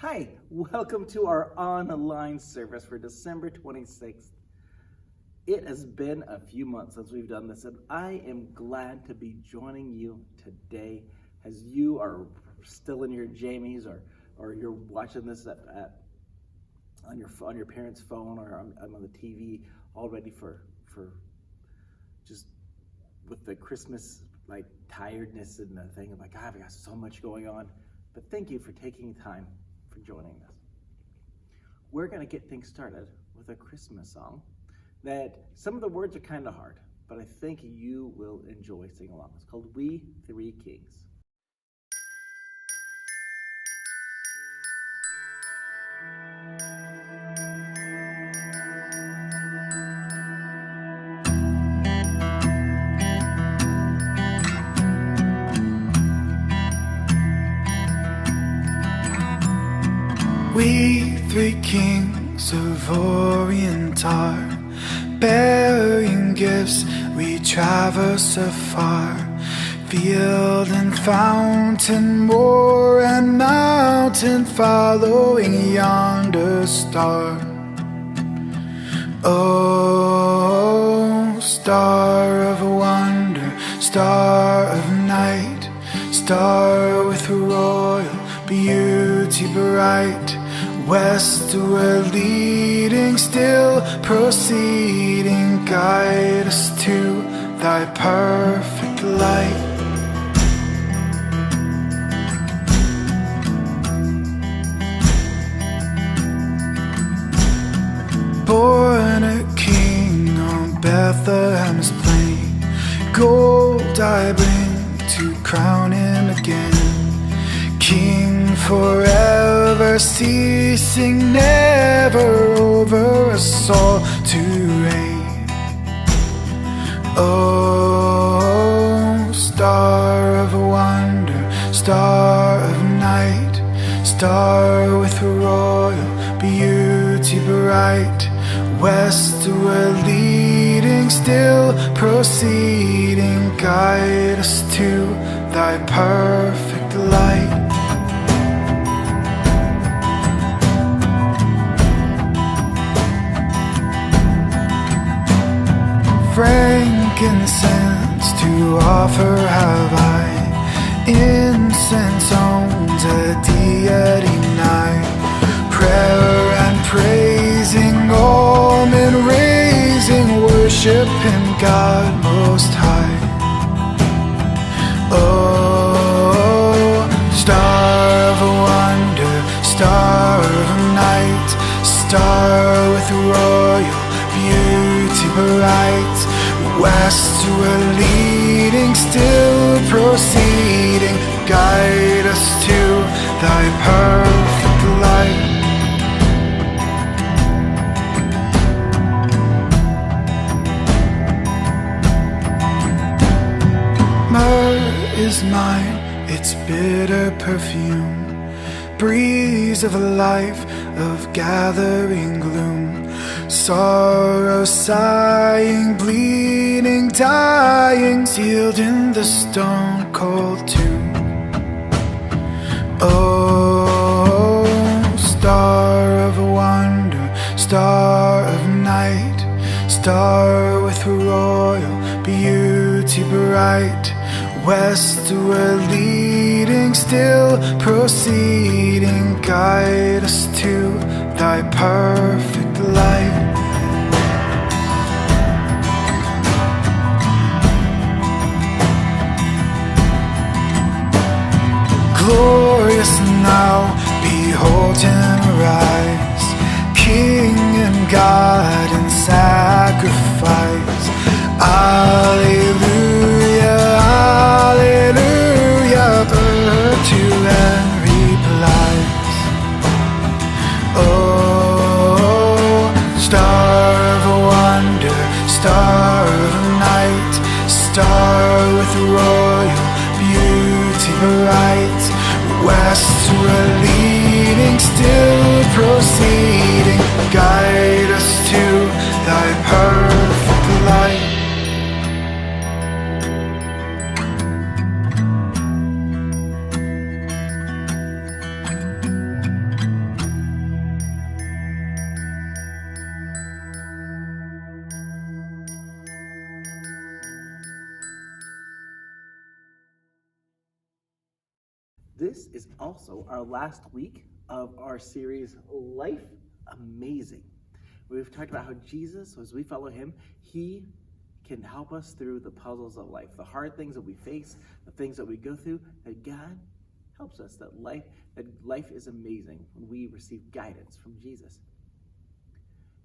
Hi, welcome to our online service for December 26th. It has been a few months since we've done this, and I am glad to be joining you today as you are still in your jammies or you're watching this on your parents' phone or on the TV, all ready for just with the Christmas like tiredness and the thing of like, God, I've got so much going on. But thank you for taking time for joining us. We're going to get things started with a Christmas song that some of the words are kind of hard, but I think you will enjoy singing along. It's called We Three Kings. We three kings of Orient are bearing gifts, we traverse afar, field and fountain, moor and mountain, following yonder star. Oh, star of wonder, star of night, star with royal beauty bright, westward leading, still proceeding, guide us to thy perfect light. Born a king on Bethlehem's plain, gold I bring to crown him again, King forever, ceasing never, over us all to reign. Oh, star of wonder, star of night, star with royal beauty bright, westward leading, still proceeding, guide us to thy perfect light. Frankincense to offer have I, incense owns a deity nigh, prayer and praising, all men raising, worship in God most high. Oh, star of wonder, star of night, star with royal beauty bright, westward leading, still proceeding, guide us to thy perfect light. Myrrh is mine, its bitter perfume, breeze of life, of gathering gloom, sorrow sighing, bleeding, dying, sealed in the stone cold tomb. Oh, star of wonder, star of night, star with royal beauty bright, westward leading, still proceeding, guide us to thy perfect light. Glorious now, behold him arise, King and God in sacrifice. Alleluia, alleluia, birth to Henry replies. Oh, star of wonder, star of night, star with royal beauty bright, westward leading, still proceeding, guide us to thy perfect light. this is also our last week of our series, Life Amazing. We've talked about how Jesus, as we follow him, he can help us through the puzzles of life, the hard things that we face, the things that we go through, that God helps us, that life is amazing when we receive guidance from Jesus.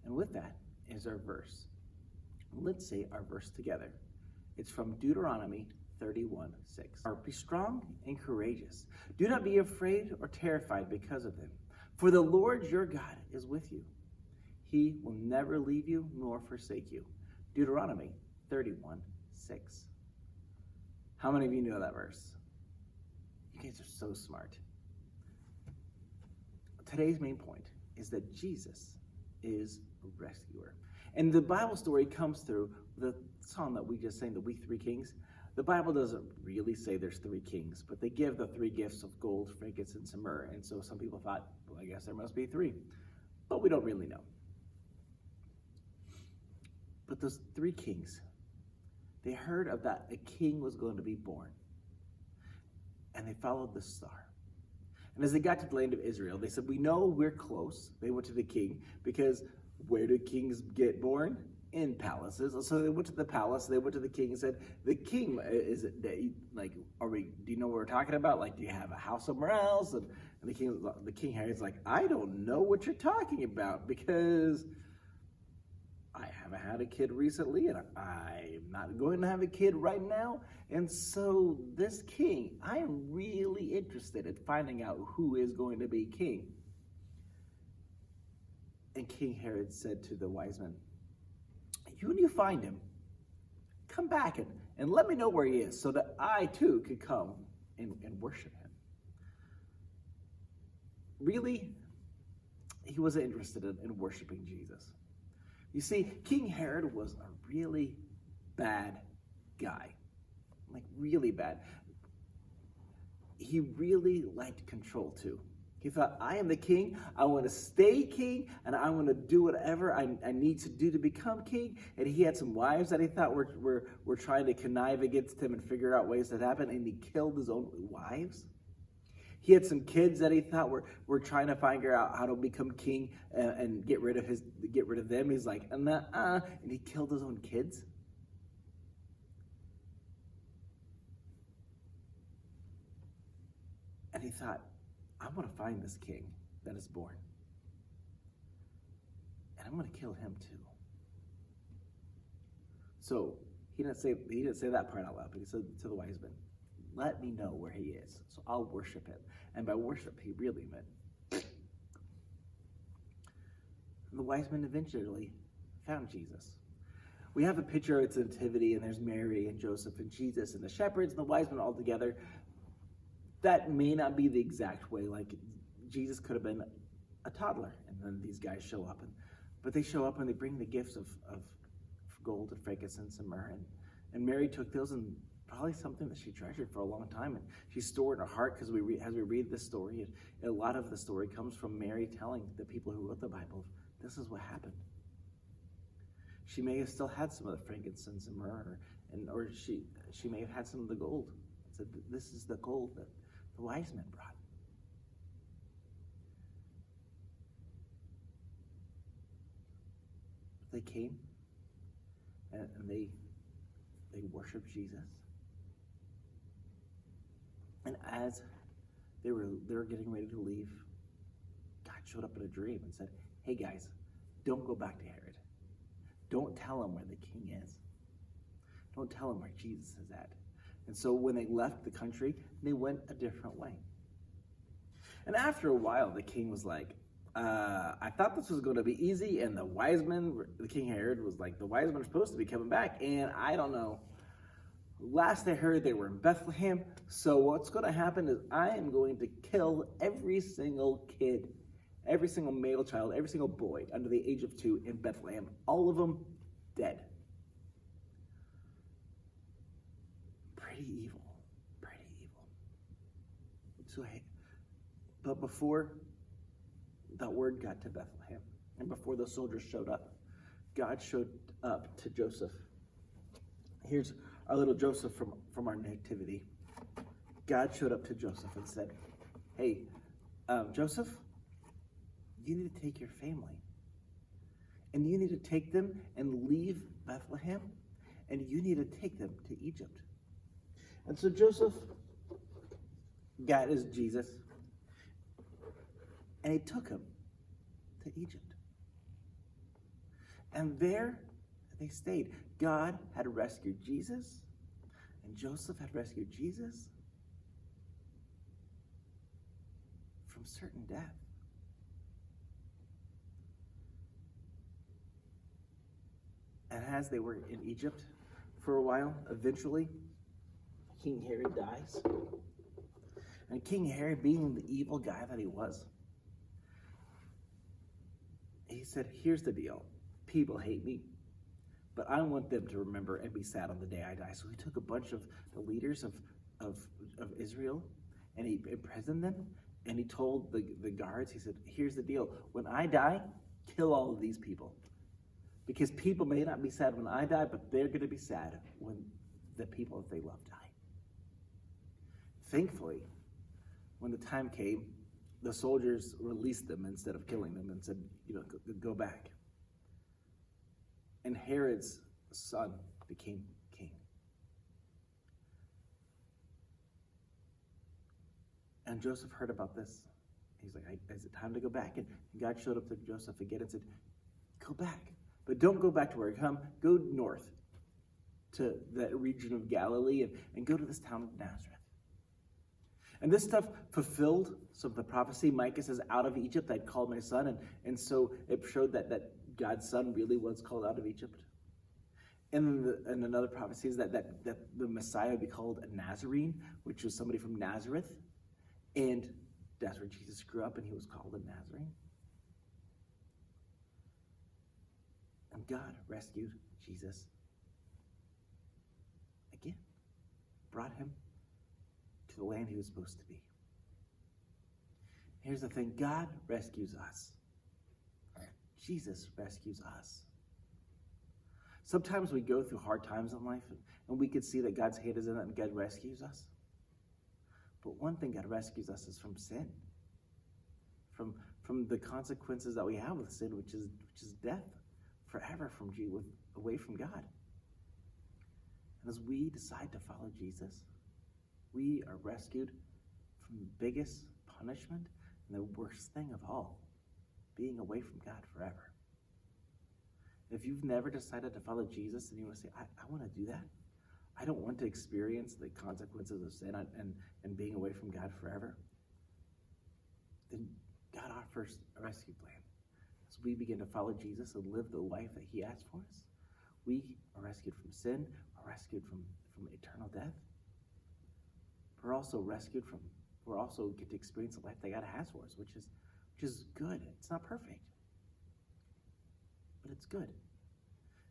And with that is our verse. Let's say our verse together. It's from Deuteronomy 31:6. Be strong and courageous. Do not be afraid or terrified because of them. For the Lord your God is with you. He will never leave you nor forsake you. Deuteronomy 31:6. How many of you know that verse? You guys are so smart. Today's main point is that Jesus is a rescuer. And the Bible story comes through the song that we just sang, the We Three Kings. The Bible doesn't really say there's three kings, but they give the three gifts of gold, frankincense, and myrrh. And so some people thought, well, I guess there must be three. But we don't really know. But those three kings, they heard of that a king was going to be born. And they followed the star. And as they got to the land of Israel, they said, we know we're close. They went to the king because where do kings get born? In palaces. So they went to the palace, they went to the king and said, the king, is it like, do you know what we're talking about? Like, do you have a house somewhere else? And the king Herod's like, I don't know what you're talking about because I haven't had a kid recently and I'm not going to have a kid right now. And so this king, I am really interested in finding out who is going to be king. And King Herod said to the wise men, when you find him, come back and let me know where he is so that I too could come and worship him. Really, he wasn't interested in worshiping Jesus. You see, King Herod was a really bad guy, like really bad. He really liked control too. He thought, I am the king, I want to stay king, and I want to do whatever I need to do to become king. And he had some wives that he thought were trying to connive against him and figure out ways that happen, and he killed his own wives. He had some kids that he thought were trying to figure out how to become king and get rid of them. He's like, and he killed his own kids. And he thought, I'm going to find this king that is born. And I'm going to kill him too. So he didn't say that part out loud, but he said to the wise men, let me know where he is, so I'll worship him. And by worship, he really meant. And the wise men eventually found Jesus. We have a picture of its nativity, and there's Mary and Joseph and Jesus and the shepherds and the wise men all together. That may not be the exact way. Like, Jesus could have been a toddler, and then these guys show up. But they show up and they bring the gifts of gold and frankincense and myrrh. And Mary took those, and probably something that she treasured for a long time. And she stored in her heart, because as we read this story, a lot of the story comes from Mary telling the people who wrote the Bible, this is what happened. She may have still had some of the frankincense and myrrh, or she may have had some of the gold. Said, this is the gold that the wise men brought. They came and they worshiped Jesus. And as they were getting ready to leave, God showed up in a dream and said, hey guys, don't go back to Herod. Don't tell him where the king is. Don't tell him where Jesus is at. And so when they left the country, they went a different way. And after a while, the king was like, I thought this was going to be easy. And the King Herod was like, the wise men are supposed to be coming back. And I don't know. Last I heard, they were in Bethlehem. So what's going to happen is I am going to kill every single kid, every single male child, every single boy under the age of 2 in Bethlehem. All of them dead. Pretty evil. So, but before that word got to Bethlehem, and before the soldiers showed up, God showed up to Joseph. Here's our little Joseph from our nativity. God showed up to Joseph and said, hey, Joseph, you need to take your family. And you need to take them and leave Bethlehem. And you need to take them to Egypt. And so Joseph got his Jesus. And he took him to Egypt. And there they stayed. God had rescued Jesus. And Joseph had rescued Jesus from certain death. And as they were in Egypt for a while, eventually, King Herod dies. And King Herod, being the evil guy that he was, he said, here's the deal. People hate me, but I want them to remember and be sad on the day I die. So he took a bunch of the leaders of Israel, and he imprisoned them, and he told the guards, he said, here's the deal. When I die, kill all of these people. Because people may not be sad when I die, but they're going to be sad when the people that they love die. Thankfully, when the time came, the soldiers released them instead of killing them and said, go back. And Herod's son became king. And Joseph heard about this. He's like, is it time to go back? And God showed up to Joseph again and said, go back. But don't go back to where you come. Go north to that region of Galilee and go to this town of Nazareth. And this stuff fulfilled some of the prophecy. Micah says, out of Egypt I'd called my son. And so it showed that God's son really was called out of Egypt. And another prophecy is that the Messiah would be called a Nazarene, which was somebody from Nazareth. And that's where Jesus grew up, and he was called a Nazarene. And God rescued Jesus again, brought him to the land he was supposed to be. Here's the thing, God rescues us. Jesus rescues us. Sometimes we go through hard times in life, and we could see that God's hand is in it, and God rescues us. But one thing God rescues us is from sin, from the consequences that we have with sin, which is death. Forever away from God. And as we decide to follow Jesus, we are rescued from the biggest punishment and the worst thing of all, being away from God forever. If you've never decided to follow Jesus and you want to say, I want to do that, I don't want to experience the consequences of sin and being away from God forever, then God offers a rescue plan. As we begin to follow Jesus and live the life that he has for us, we are rescued from sin, are rescued from eternal death. We're also get to experience the life that God has for us, which is good. It's not perfect, but it's good.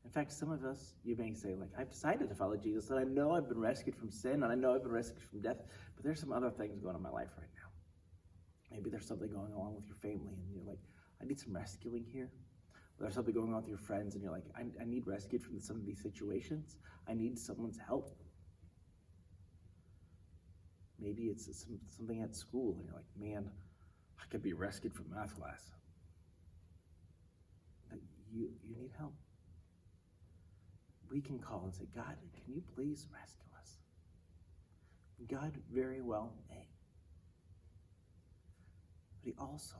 In fact, some of us, you may say, like, I've decided to follow Jesus, and I know I've been rescued from sin, and I know I've been rescued from death, but there's some other things going on in my life right now. Maybe there's something going on with your family, and you're like, I need some rescuing here. Or there's something going on with your friends, and you're like, I need rescued from some of these situations. I need someone's help. Maybe it's something at school, and you're like, man, I could be rescued from math class. But you need help. We can call and say, God, can you please rescue us? God very well may. But he also,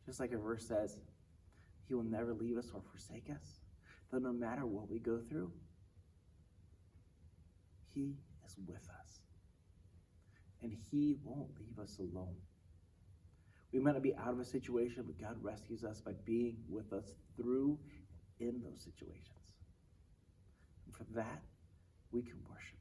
just like a verse says, he will never leave us or forsake us. That no matter what we go through, he is with us. And he won't leave us alone. We might not be out of a situation, but God rescues us by being with us through in those situations. And for that, we can worship